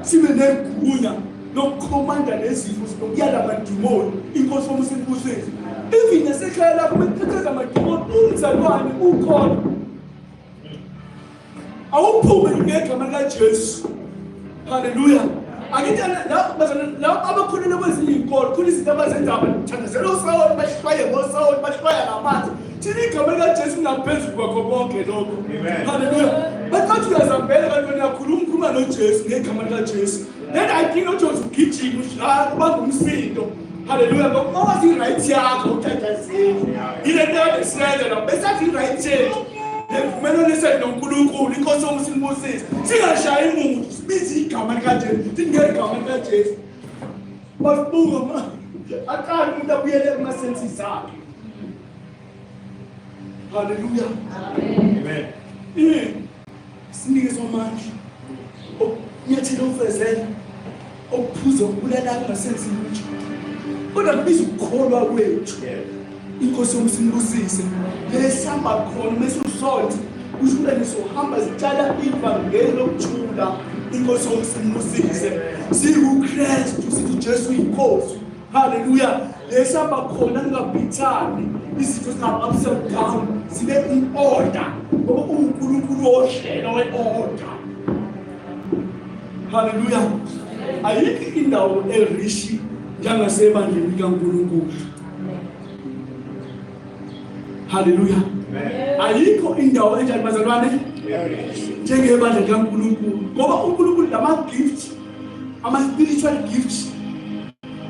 sibe negunya lokukhomanda nezifo zokuyala amadimoni inkosi yomusibusisi even esekhaya lapho bekuthatha amadimoni umzalwane ukhona awuphume ngegama likaJesu. Hallelujah. Akithana la abakhulule kwezinye inkolo khona izinto abazenza abathandazela uSawuli bashaya ngoSawuli bashaya ngamanzi thina igama likaJesu ngaphezulu kwakho konke lokho. Hallelujah. Bathi uyazambela kanti uyakhuluma noJesu ngegama likaJesu. Then I think not just kitchen uba ngumsindo. Hallelujah. Ngoba wazi right yakho uthathazile ile nto esenza lo besathi right yakho kumele lise noNkulunkulu inkosi yomusibusisi singashayi umuntu sibize igama likaJesu singeke igama likaJesu basibuka ma akani umuntu abuyele emasenses akhe. Hallelujah. Amen. Sinike somandla nyathela ufezela okuphuza ukubulala ngasensi lutho kodwa kubiza ukukholwa kwethu inkosi yomusibusisi lesihamba khona mesuzonke ushula nisohamba zitshala ivangeli lokuthula inkosi yomusibusisi sikuKristu sithi Jesu inkosi. Hallelujah. Lesihamba khona ngabhithani izinto zingaba upside down sibe in order ngoba uNkulunkulu ohlelo we-order. Hallelujah. Ayikho indawo erishi njengasebandleni likaNkulunkulu. Hallelujah. Ayikho indawo enjani bazalwane njengebandla likaNkulunkulu ngoba uNkulunkulu lama-gift ama-spiritual gifts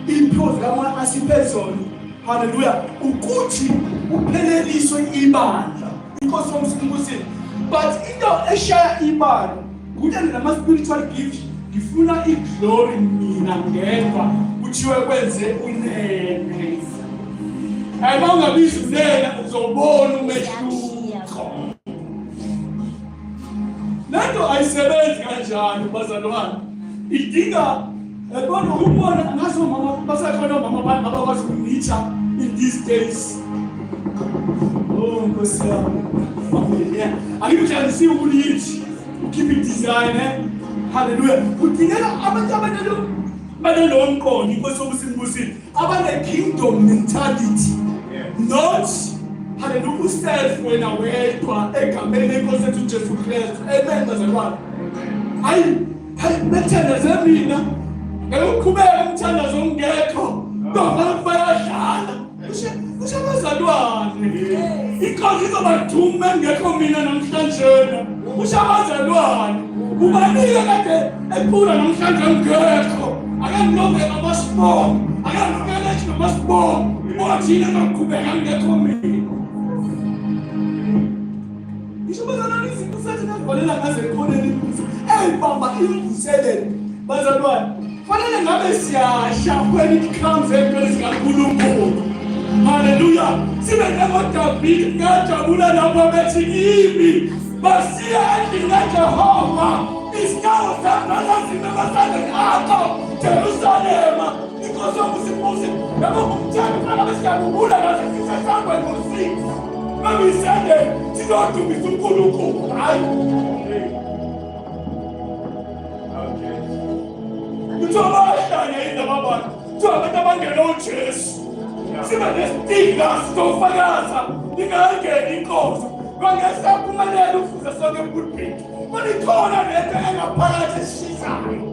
impilo zama asiphezolo. Hallelujah. Ukuthi upheleliswe ibandla inkosi yomusibusisi but into eshaya ibandla ukuthi nama-spiritual gifts ngifuna iglory mina ngemva kuthiwe kwenze unene. Ayibongabiza unene uzobona umehluko. Lento ayisebenzi kanjani bazalwane idinga yabona ukubona ngaso mama basakhona mama abakwazi ukunitha in these days. Oh Nkosi yami familia akuyijayisi ukulithi keep it design. Hallelujah. Kudingeka abantu abanalo mqondo inkosi yomusibusisi abane kingdom mentality not hallelujah self wena wedwa egameni lenkosi ethu Jesu Kristu. Amen bazalwane. Hayi bethanda mina ukukhubeka umthandazo ongekho ngoba bayadlala kusha bazalwane inkosi izobathuma ngekho mina namhlanje kusha bazalwane ubanike kade ephula namhlanje ngekho akanloke amasibongo akanloke amasibongo wathina ngokukhubeka ngekho mina isho bazalwane izinto sathi nazivalela ngaze ekhoneni imbuzo bamba imvuselelo bazalwane fanele ngabe siyasha when it comes empeleni kaNkulunkulu. Hallelujah. Sibe njengoDavide ngajabula lapho bethi yimi basiya endlini kaJehova izinyawo zami zimebasandeni akho Jerusalema inkosi yomusibusisi yabo kumthanda fana besiyabubula ngaze sisesangwe ngosisi babisende sinodumisa uNkulunkulu. Hayi uthobahlanye indaba abantu abantu abangena uJesu sibe nesitiga sitofakaza ingangeni inkosi bangesaphumelela ufuze sonke pulpit manikhona lento engaphakathi eshisayo.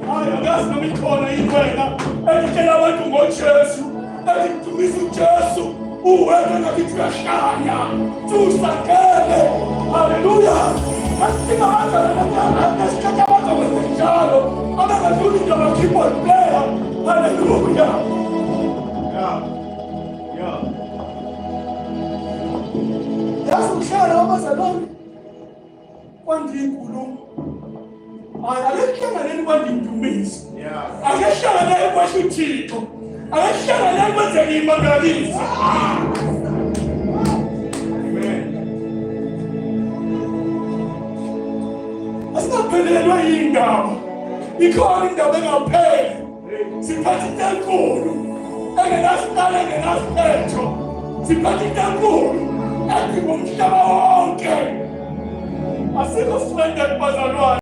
Hayi angazi noma ikhona ikhwela elitshela abantu ngoJesu elidumisa uJesu uwena ngakithi kahlanya tusakele. Hallelujah. Asidinga abantu esikhathi abazokwenza njalo abangadluli into ama-keyboard player. Hallelujah. Yazi ukuhlala abazalwane kwandinkulumo akehlanganeni kwandindumisa akehlanganeni kwasho uThixo akehlanganeni kwenzeka imangalisa. Asingaphelelwa yindaba ikhona indaba engapheli siphatha into enkulu engenasiqala engenasiphetho siphatha into enkulu ethi ngumhlaba wonke asikho sifende bazalwane.